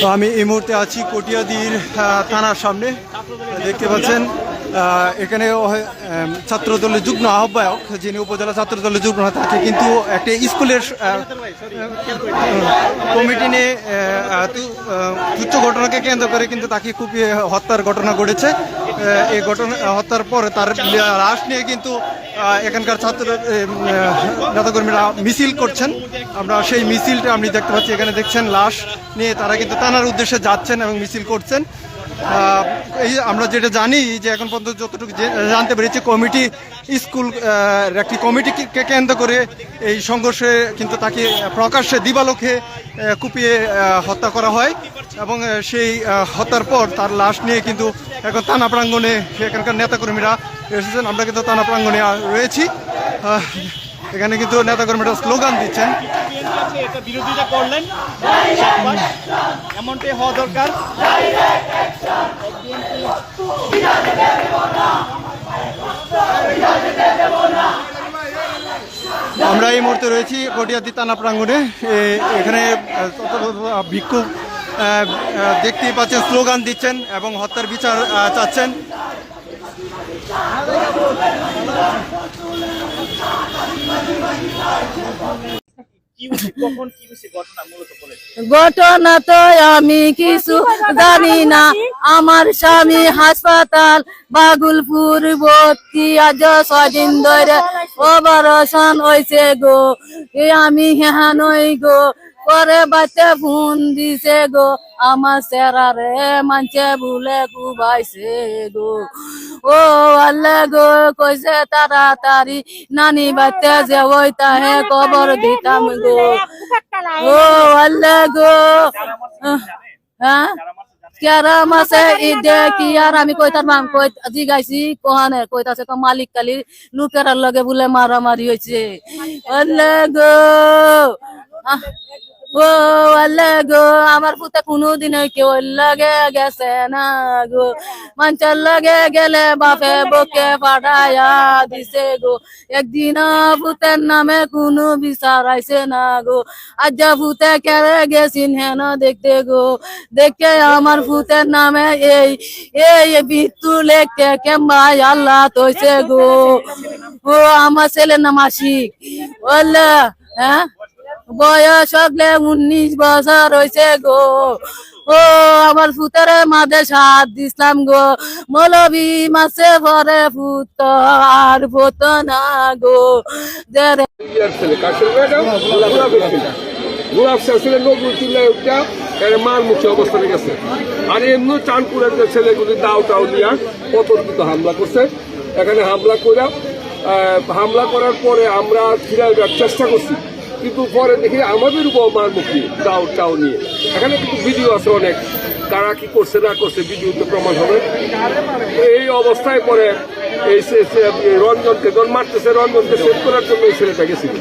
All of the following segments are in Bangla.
তো আমি এই মুহূর্তে আছি কটিয়াদীর থানার সামনে। দেখতে পাচ্ছেন এখানে ছাত্রদলের যুগ্ম আহ্বায়ক, যিনি উপজেলা ছাত্রদলের যুগ্ম, তাকে কিন্তু একটা স্কুলের কমিটি নিয়ে তুচ্ছ ঘটনাকে কেন্দ্র করে কিন্তু তাকে কুপিয়ে হত্যার ঘটনা ঘটেছে। এই ঘটনা হত্যার পরে তার লাশ নিয়ে কিন্তু এখানকার ছাত্র নেতাকর্মীরা মিছিল করছেন। আমরা সেই মিছিলটা আপনি দেখতে পাচ্ছি, এখানে দেখছেন লাশ নিয়ে তারা কিন্তু থানার উদ্দেশ্যে যাচ্ছেন এবং মিছিল করছেন। এই আমরা যেটা জানি যে এখন পর্যন্ত যতটুকু জানতে পেরেছি, কমিটি স্কুল একটি কমিটিকে কেন্দ্র করে এই সংঘর্ষে কিন্তু তাকে প্রকাশ্যে দিবালোকে কুপিয়ে হত্যা করা হয় এবং সেই হত্যার পর তার লাশ নিয়ে কিন্তু এখন থানা প্রাঙ্গণে এখানকার নেতাকর্মীরা এসেছেন। আমরা কিন্তু থানা প্রাঙ্গণে রয়েছি। এখানে কিন্তু নেতাকর্মীরা স্লোগান দিচ্ছেন। বিরোধিতা করলেন, এমনটাই হওয়া দরকার। আমরা এই মুহূর্তে রয়েছি কটিয়াদী থানা প্রাঙ্গণে। এখানে ভিক্ষুক দেখতেই পাচ্ছেন স্লোগান দিচ্ছেন এবং হত্যার বিচার চাচ্ছেন। ঘটনা তো আমি কিছু জানি না। আমার স্বামী হাসপাতাল বাগুলপুর ভর্তি, আজ 6 দিন ধরে অপারেশন হয়েছে গো। আমি হেহানই গো, পরে বাচ্চা ফোন দিছে গো, আমার সেরারে মানছে ভুলে কুবাইছে গো। ও আল্লাহ গো, কইছে তাড়াতাড়ি নানি বাচ্চা যে ওই তাহে কবর দিতাম গো। ও আল্লাহ গো, হ্যাঁ কেরা মাসে ঈদে কি আর আমি কইতার মাম কই জিগাইছি কোহানে কইতাছে তো মালিক কালি লুকেরার লগে বলে মারামারি হয়েছে। আল্লাহ গো, ও আল্লাহ গো, আমার পুতে কোনোদিন কেউ লাগে গেছে না গো। মানুষের লাগে গেলে বাপে বকে পাঠাইয়া দিছে গো। একদিন পুতের নামে কোনো বিচার আইছে না গো। আজ পুতে কেড়ে গেছিন হেন দেখতে গো। দেখে আমার পুতের নামে এই এই মৃত্যু লেখতে কেমবাই আল্লাহ তৈছে গো। ও আমার ছেলের নাম আশিক। বললে হ্যাঁ, বয়স হলে 19 বছর হয়েছে গো। ও আমার ফুতারে মাঝে সাথ দিছিলাম গো। মৌলবি মাসে ভরে ফুত আর ফুত না গো। মার মুখে অবস্থানে গেছে। আর এমনি চাঁদপুরের যে ছেলেগুলি দাও টাও নিয়ে অতর্কিত হামলা করছে। এখানে হামলা করার পরে আমরা ফিরে যাওয়ার চেষ্টা করছি, কিন্তু পরে দেখি আমাদের উপর মার মুখী দাও টাও নিয়ে। এখানে কিন্তু ভিডিও আছে অনেক, কারা কি করছে না করছে ভিডিওতে প্রমাণ হবে। এই অবস্থায় পরে এই রঞ্জনকে যখন মারতেছে, রঞ্জনকে সেভ করার জন্য এই ছেলেটা গেছিল।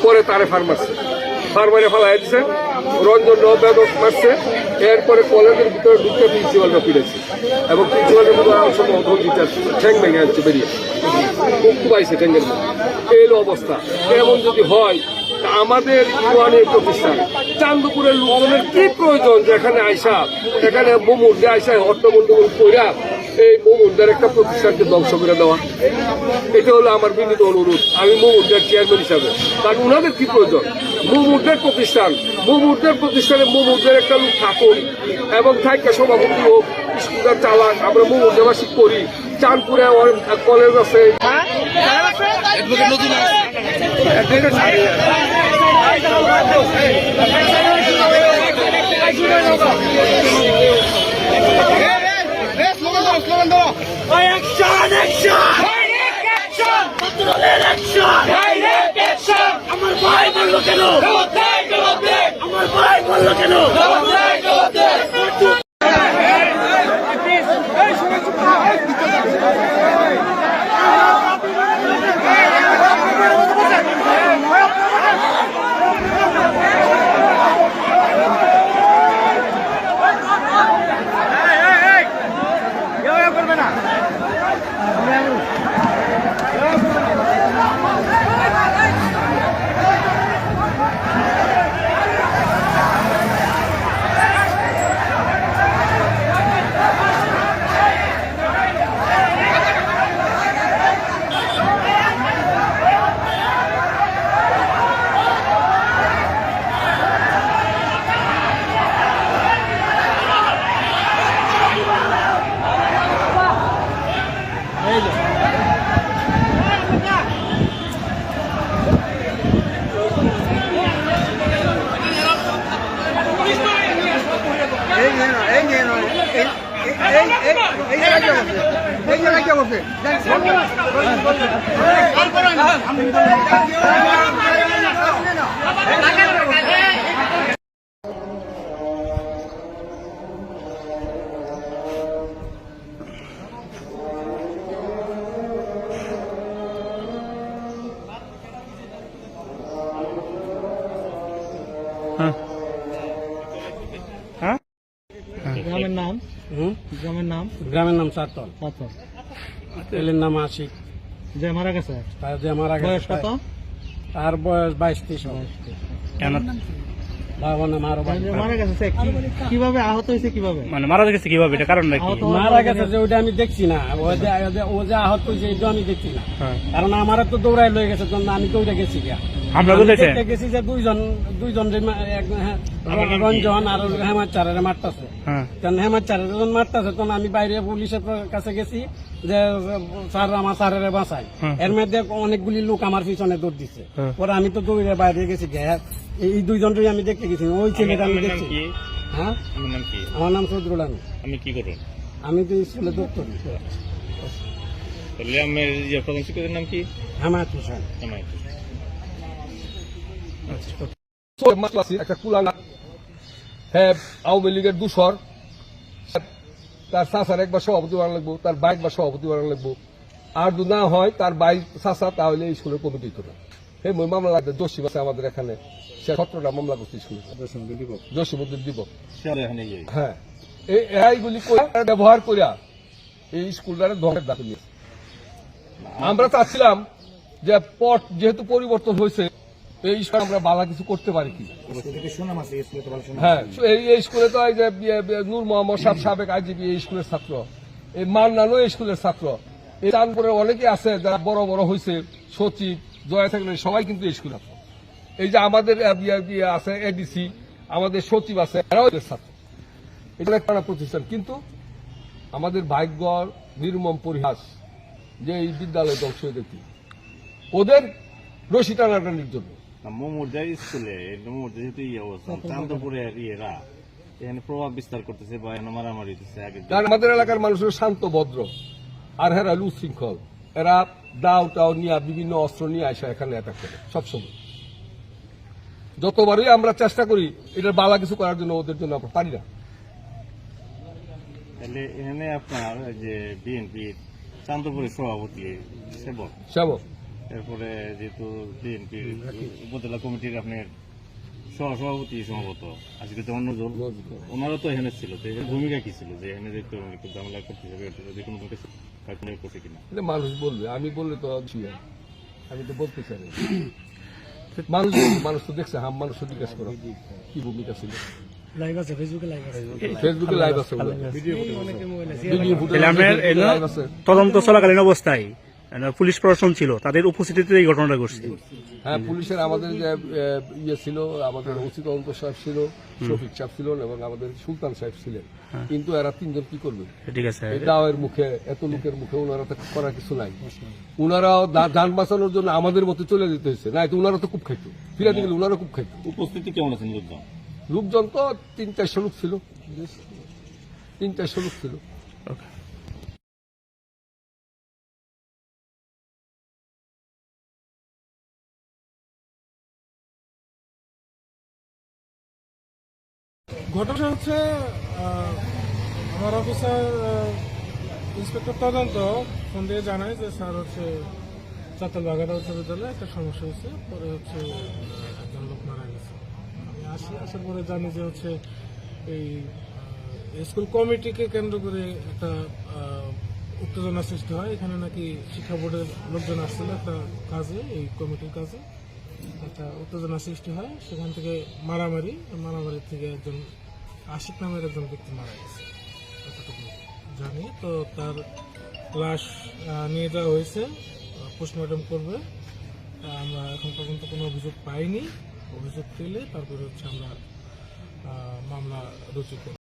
পরে তারে ফার্মারে ফালাই দিচ্ছে, রঞ্জন ব্যাপক মারছে। এরপরে কলেজের ভিতরে ঢুকতে প্রিন্সিপালটা ফিরেছে এবং প্রিন্সিপালের মধ্যে ঠ্যাং ভেঙে যাচ্ছে, বেরিয়ে খুব আইসে ঠ্যাঙ্গের মধ্যে। এই অবস্থা এমন যদি হয়, আমাদের ইউয়ানের প্রতিষ্ঠান চান্দপুরের লোকজনের কি প্রয়োজন যে এখানে আইসা, এখানে মোমুরদে আইসা হট্টগোল কইরা এই মোমুরদের একটা প্রতিষ্ঠানকে ধ্বংস করে দেওয়া। এটা হলো আমার বিনীত অনুরোধ আমি মোমুরদের চেয়ারম্যান হিসাবে। কারণ ওনাদের কি প্রয়োজন? মোমুরদের প্রতিষ্ঠানে মোমুরদের একটা লোক থাকুন এবং থাকা সভাপতি হোক, স্কুলটা চালাক। আমরা মোমুরদেবাসী করি। চাঁদপুরে কলেজ আছে, আমার ভাই বললো কেন, আমার ভাই বললো কেন। গ্রামের নাম গ্রামের নাম চারতল, ছেলের নাম আশিক। যে মারা গেছে তার যে মারা বয়স গেছে কত? তার বয়স 22-23 হবে। বাবার নাম আরো যে মারা গেছে সে কিভাবে আহত হয়েছে, কিভাবে মানে মারা গেছে কিভাবে, এটা কারণ নাকি? আহত হওয়ার মারা গেছে যে ওইটা আমি দেখছি না, ও যে আহত হয়েছে এটা আমি দেখছি না, কারণ আমার তো দৌড়াই লয়ে গেছে, তখন আমি দৌড়ে গেছি গিয়া। আমরা আমি বলেছে দেখতে গেছি যে দুইজন রঞ্জন আর হেমাদ চারের মারতাছে, কারণ হেমাদ চারের যখন মারতাছে তখন আমি বাইরে পুলিশের কাছে গেছি যে স্যার আমার স্যারের বাঁচাই। এর মধ্যে অনেকগুলি লোক আমার পিছনে দৌড় দিচ্ছে, পরে আমি তো দৌড়ে বাইরে গেছি গিয়া। এই দুইজনটাই আমি দেখতে গেছি, ওই ছেলেটা আমি দেখছি। হ্যাঁ, আমার নাম সদরুল আমিন। আমি কি করুন? আমি তো স্কুলে দপ্তর প্রধান শিক্ষকের নাম কি? হেমায়ত হোসেন। একটা কুলাঙ্গা, হ্যাঁ, আওয়ামী লীগের দূষর, তার চাষার একবার সভাপতি বানানো লাগবো, তার বাইক বা সভাপতি বানানো লাগবো, আর যদি না হয় তার বাইক চাষা, তাহলে এই স্কুলের কমিটি করে। এই মামলা লাগবে জসিম আছে আমাদের এখানে, সে 17টা মামলা করছে স্কুলে, জসিমুদ্দিন দিবক। হ্যাঁ, এইগুলি ব্যবহার করিয়া এই স্কুলটারে ধ্বংসের দাবি নিয়ে আমরা চাচ্ছিলাম যে পট যেহেতু পরিবর্তন হয়েছে, এই স্কুলে আমরা ভালো কিছু করতে পারি কি। হ্যাঁ, এই স্কুলে তো এই যে নূর মোহাম্মদ সাবেক আইজিপি এই স্কুলের ছাত্র, এই মান্নানও এই স্কুলের ছাত্র, এই চাঁদপুরের অনেকে আছে যারা বড় বড় হয়েছে, সচিব জয়া থাকলে সবাই কিন্তু এই স্কুল আছে। এই যে আমাদের আছে এডিসি, আমাদের সচিব আছে, এরাও এদের ছাত্র। এটা একটা প্রতিষ্ঠান, কিন্তু আমাদের ভাগ্য নির্মম পরিহাস যে এই বিদ্যালয় ধ্বংস হয়ে দেখি ওদের রশি টানাটানির জন্য। মোমোরজা স্কুলে যেহেতু চান্দপুরের ইয়েরা এখানে প্রভাব বিস্তার করতেছে বা মারামারি হচ্ছে আগে। আমাদের এলাকার মানুষের শান্ত ভদ্র, আর হেরা উশৃঙ্খল, এরা দাও টাও নিয়ে বিভিন্ন অস্ত্র নিয়ে আসা এখানে অ্যাটাক করে সবসময়। যতবারই আমরা চেষ্টা করি এটার বালা কিছু করার জন্য, ওদের জন্য আমরা পারি না। তাহলে এখানে আপনার যে বিএনপি চান্দপুরের সভাপতি সেবক, এরপরে যেহেতু বিএনপির উপজেলা কমিটির আপনার সভাপতি সম্ভবত আজকে তো অন্য দল, ওনারা তো এখানে ছিল, তো এর ভূমিকা কি ছিল যে এখানে যে একটু ঝামেলা করতে হবে, যে কোনো করছে কিনা? এটা মানুষ বলবে, আমি বললে তো আমি তো বলতে চাই না। মানুষ মানুষ তো দেখছে, মানুষ তো জিজ্ঞাসা করো কি ভূমিকা ছিল। ফেসবুকে লাইভ আছে, তদন্ত চলাকালীন অবস্থায় পুলিশ প্রশাসন ছিল, তাদের উপস্থিতিতে এই ঘটনাটা ঘটছে। হ্যাঁ, পুলিশের আমাদের যে ইয়ে ছিল, আমাদের ওসি তদন্ত সাহেব ছিল, শফিক সাহেব ছিলেন এবং আমাদের সুলতান সাহেব ছিলেন, কিন্তু এরা তিনজন কি করবে? ঠিক আছে, দাওয়ের মুখে, এত লোকের মুখে ওনারা তো করার কিছু নাই। ওনারাও যান বাঁচানোর জন্য আমাদের মতো চলে যেতে হয়েছে, না তো ওনারা তো খুব খাইতো, ফিরাতে গেলে ওনারা খুব খাইতো। উপস্থিতি কেমন আছেন লোকজন? লোকজন তো 300-400 লোক ছিল, 300-400 লোক ছিল। ঘটনা হচ্ছে আমার অফিসার ইন্সপেক্টর তদন্ত ফোন দিয়ে জানায় যে স্যার হচ্ছে চাতাল বাগারা উচ্চ বিদ্যালয়ে একটা সমস্যা হয়েছে, পরে হচ্ছে একজন লোক মারা গেছে। আমি আসার পরে জানি যে হচ্ছে এই স্কুল কমিটিকে কেন্দ্র করে একটা উত্তেজনা সৃষ্টি হয়। এখানে নাকি শিক্ষা বোর্ডের লোকজন আসছিল একটা কাজে, এই কমিটির কাজে একটা উত্তেজনা সৃষ্টি হয়, সেখান থেকে মারামারি থেকে একজন আশিক নামের একজন ব্যক্তি মারা গেছে এতটুকু জানি। তো তার লাশ নিয়ে যাওয়া হয়েছে, পোস্টমর্টম করবে। আমরা এখন পর্যন্ত কোনো অভিযোগ পাইনি, অভিযোগ পেলে তারপরে হচ্ছে আমরা মামলা রুজু করব।